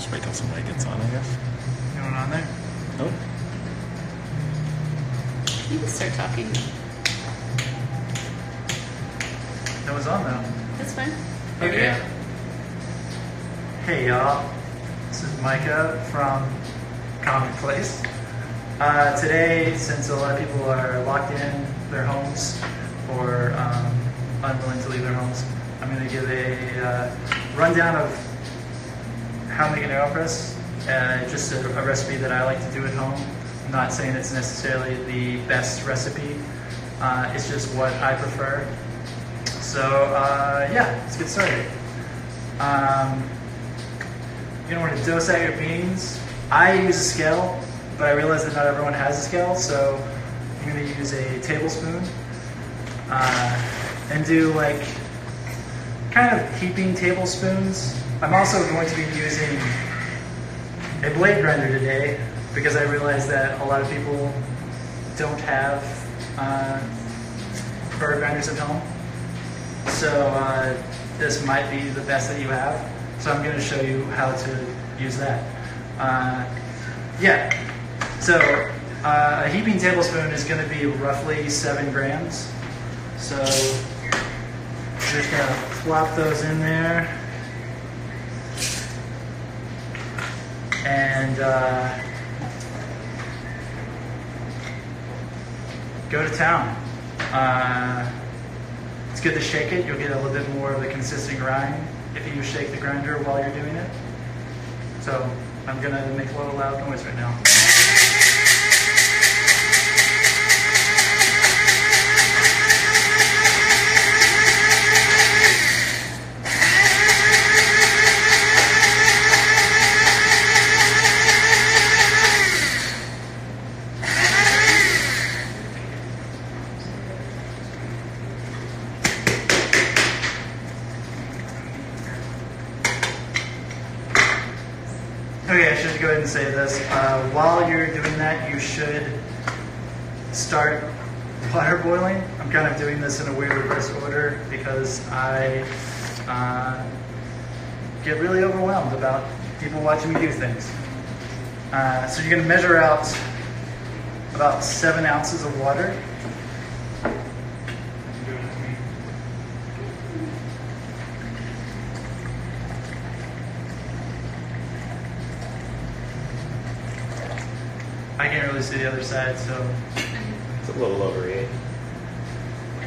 Just wait till somebody gets on, I guess. Anyone on there? Nope. You can start talking. That was on though. That's fine. Okay. Hey y'all, this is Micah from Commonplace. Today, since a lot of people are locked in their homes or unwilling to leave their homes, I'm going to give a rundown of how to make an Aeropress. Just a recipe that I like to do at home. I'm not saying it's necessarily the best recipe. It's just what I prefer. So yeah, let's get started. You're going to want to dose out your beans. I use a scale, but I realize that not everyone has a scale, so I'm going to use a tablespoon and do like kind of heaping tablespoons. I'm also going to be using a blade grinder today because I realize that a lot of people don't have burr grinders at home. So this might be the best that you have. So I'm going to show you how to use that. Yeah, so a heaping tablespoon is going to be roughly 7 grams. So just going to plop those in there. And go to town. It's good to shake it. You'll get a little bit more of a consistent grind if you shake the grinder while you're doing it. So I'm going to make a little loud noise right now. Okay, I should go ahead and say this. While you're doing that, you should start water boiling. I'm kind of doing this in a weird reverse order because I get really overwhelmed about people watching me do things. So you're going to measure out about 7 ounces of water. I can't really see the other side, so. It's a little over 8.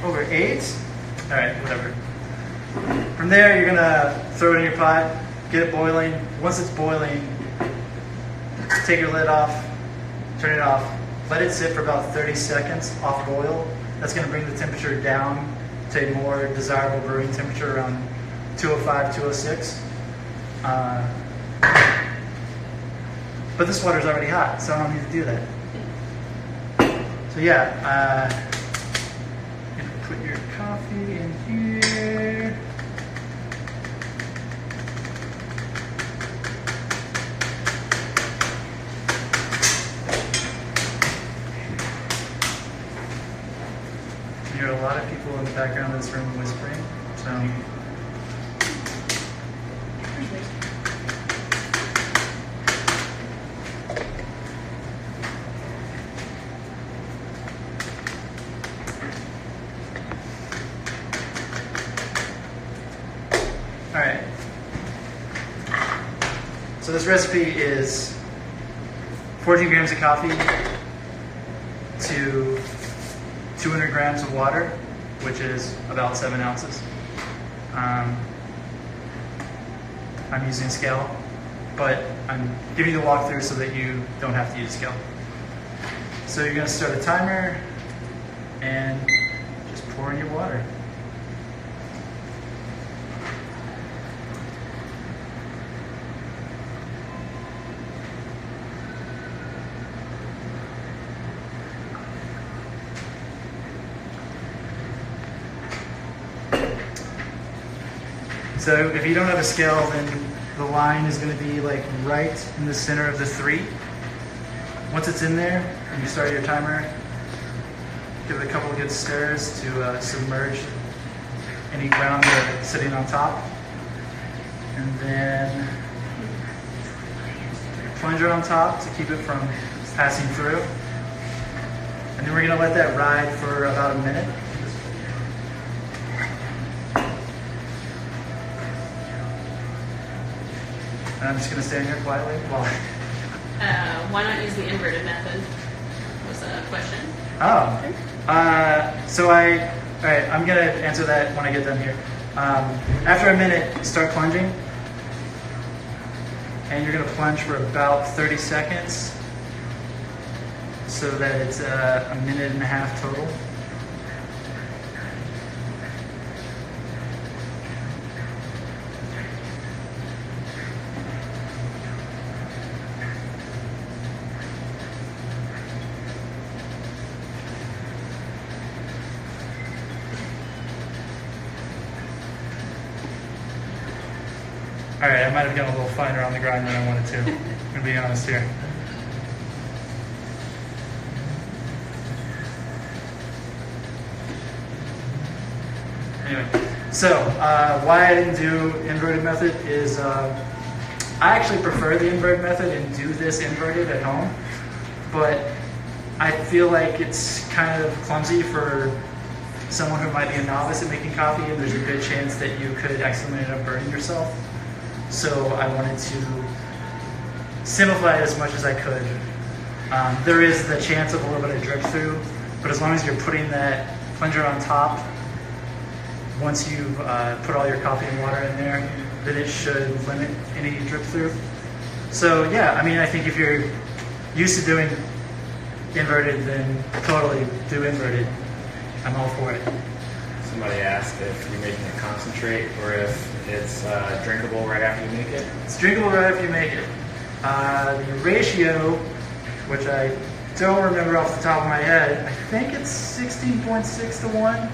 Over 8? Alright, whatever. From there, you're gonna throw it in your pot, get it boiling. Once it's boiling, take your lid off, turn it off, let it sit for about 30 seconds off boil. That's gonna bring the temperature down to a more desirable brewing temperature around 205, 206. But this water's already hot, so I don't need to do that. So yeah, you can put your coffee in here. You hear a lot of people in the background of this room whispering, so. Alright, so this recipe is 14 grams of coffee to 200 grams of water, which is about 7 ounces. I'm using a scale, but I'm giving you the walkthrough so that you don't have to use a scale. So you're going to start a timer and just pour in your water. So if you don't have a scale, then the line is going to be like right in the center of the 3. Once it's in there, and you start your timer, give it a couple of good stirs to submerge any ground that's sitting on top. And then plunger on top to keep it from passing through. And then we're going to let that ride for about a minute. And I'm just going to stand here quietly while... Why not use the inverted method? Was a question. Oh. All right, I'm going to answer that when I get done here. After a minute, start plunging. And you're going to plunge for about 30 seconds so that it's a minute and a half total. All right, I might have gotten a little finer on the grind than I wanted to. I'm going to be honest here. Anyway, so why I didn't do inverted method is I actually prefer the inverted method and do this inverted at home, but I feel like it's kind of clumsy for someone who might be a novice at making coffee, and there's a good chance that you could accidentally end up burning yourself. So I wanted to simplify it as much as I could. There is the chance of a little bit of drip through, but as long as you're putting that plunger on top, once you've put all your coffee and water in there, then it should limit any drip through. So yeah, I mean, I think if you're used to doing inverted, then totally do inverted. I'm all for it. Somebody asked if you're making a concentrate or if it's drinkable right after you make it. It's drinkable right after you make it. The ratio, which I don't remember off the top of my head, I think it's 16.6 to 1.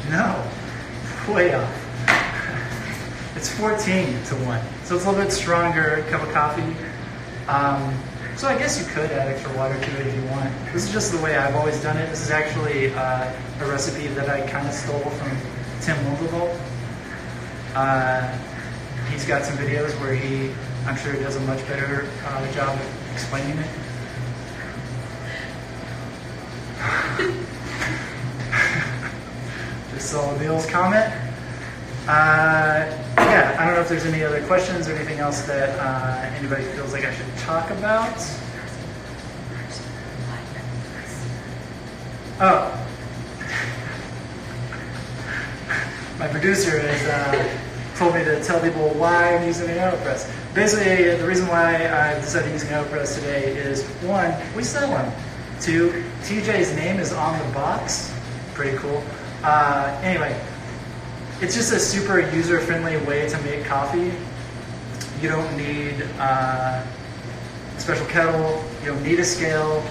No, way off. It's 14 to 1. So it's a little bit stronger cup of coffee. So I guess you could add extra water to it if you want. This is just the way I've always done it. This is actually a recipe that I kind of stole from Tim Winkelvold. He's got some videos where I'm sure he does a much better job of explaining it. Just saw Neil's comment. Yeah, I don't know if there's any other questions or anything else that anybody feels like I should talk about. Oh. My producer has told me to tell people why I'm using an Aeropress. Basically, the reason why I decided to use an Aeropress today is, one, we sell them. Two, TJ's name is on the box. Pretty cool. Anyway. It's just a super user-friendly way to make coffee. You don't need a special kettle. You don't need a scale.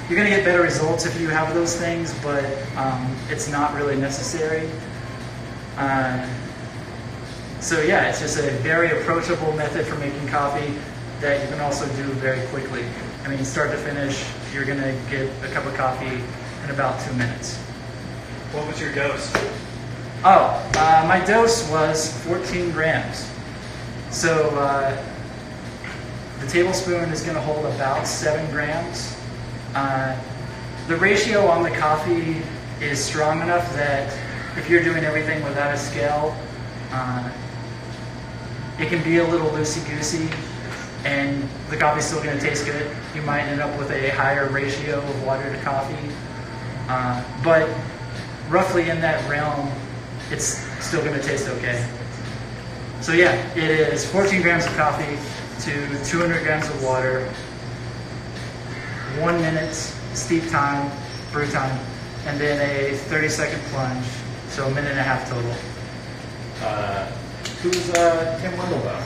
You're going to get better results if you have those things, but it's not really necessary. So yeah, it's just a very approachable method for making coffee that you can also do very quickly. I mean, start to finish, you're going to get a cup of coffee in about 2 minutes. What was your dose? Oh, my dose was 14 grams. So the tablespoon is going to hold about 7 grams. The ratio on the coffee is strong enough that if you're doing everything without a scale, it can be a little loosey-goosey, and the coffee's still going to taste good. You might end up with a higher ratio of water to coffee, but roughly in that realm, it's still going to taste okay. So yeah, it is 14 grams of coffee to 200 grams of water, 1 minute steep time, brew time, and then a 30-second plunge, so a minute and a half total. Who's Tim Winkelvold?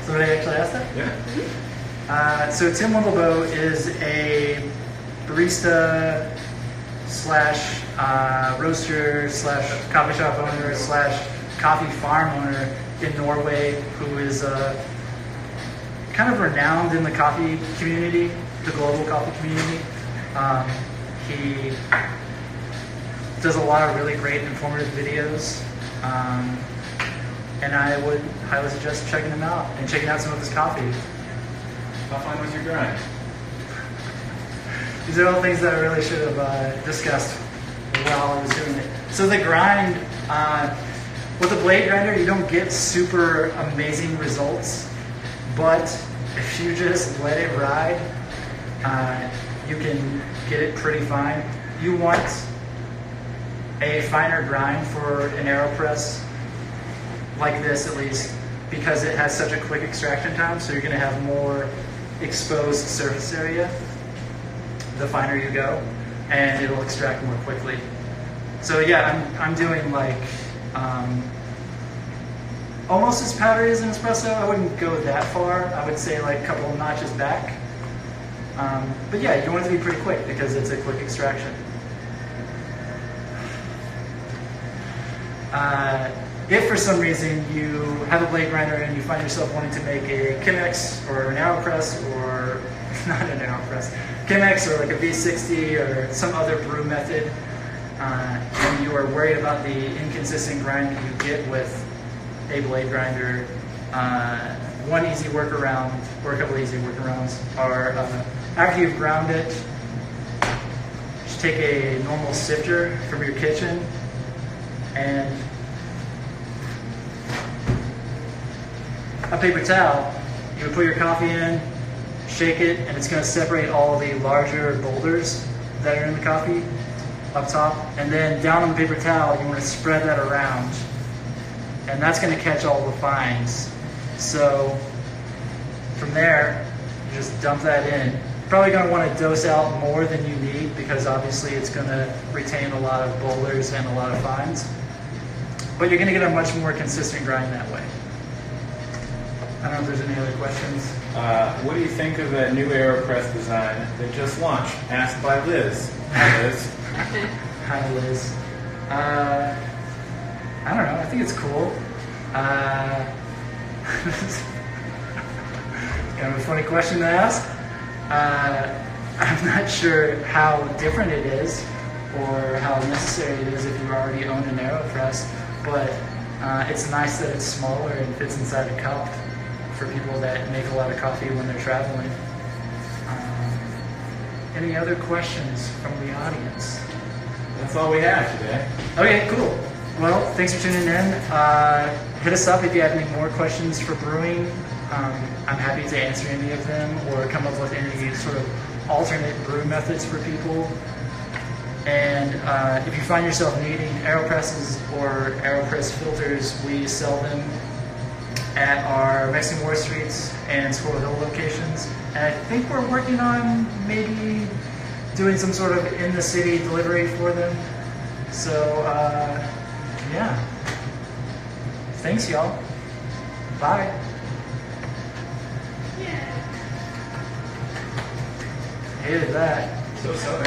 Somebody actually asked that? Yeah. So Tim Winkelvold is a barista slash roaster slash coffee shop owner slash coffee farm owner in Norway, who is kind of renowned in the coffee community, the global coffee community. He does a lot of really great informative videos. And I would highly suggest checking him out and checking out some of his coffee. How fun was your grind? These are all things that I really should have discussed while I was doing it. So the grind, with a blade grinder, you don't get super amazing results, but if you just let it ride, you can get it pretty fine. You want a finer grind for an Aeropress, like this at least, because it has such a quick extraction time, so you're going to have more exposed surface area the finer you go, and it'll extract more quickly. So yeah, I'm doing like almost as powdery as an espresso. I wouldn't go that far. I would say like a couple of notches back. But yeah, you want it to be pretty quick because it's a quick extraction. If for some reason you have a blade grinder and you find yourself wanting to make a Chemex or an Aeropress, or not an Aeropress, Chemex or like a V60 or some other brew method, and you are worried about the inconsistent grind that you get with a blade grinder, one easy workaround, or a couple easy workarounds, are after you've ground it, just take a normal sifter from your kitchen and a paper towel. You would put your coffee in, shake it, and it's going to separate all the larger boulders that are in the coffee up top. And then down on the paper towel, you want to spread that around, and that's going to catch all the fines. So from there, you just dump that in. Probably going to want to dose out more than you need because obviously it's going to retain a lot of boulders and a lot of fines. But you're going to get a much more consistent grind that way. I don't know if there's any other questions. What do you think of that new Aeropress design that just launched? Asked by Liz. Hi, Liz. Hi, Liz. I don't know. I think it's cool. Kind of a funny question to ask. I'm not sure how different it is or how necessary it is if you already own an Aeropress, but it's nice that it's smaller and fits inside a cup for people that make a lot of coffee when they're traveling. Any other questions from the audience? That's all we have today. Okay, cool. Well, thanks for tuning in. Hit us up if you have any more questions for brewing. I'm happy to answer any of them or come up with any sort of alternate brew methods for people. And if you find yourself needing Aeropresses or Aeropress filters, we sell them at our Mexican War Streets and Squirrel Hill locations. And I think we're working on maybe doing some sort of in-the-city delivery for them. So, yeah. Thanks, y'all. Bye. Hated that. So southern.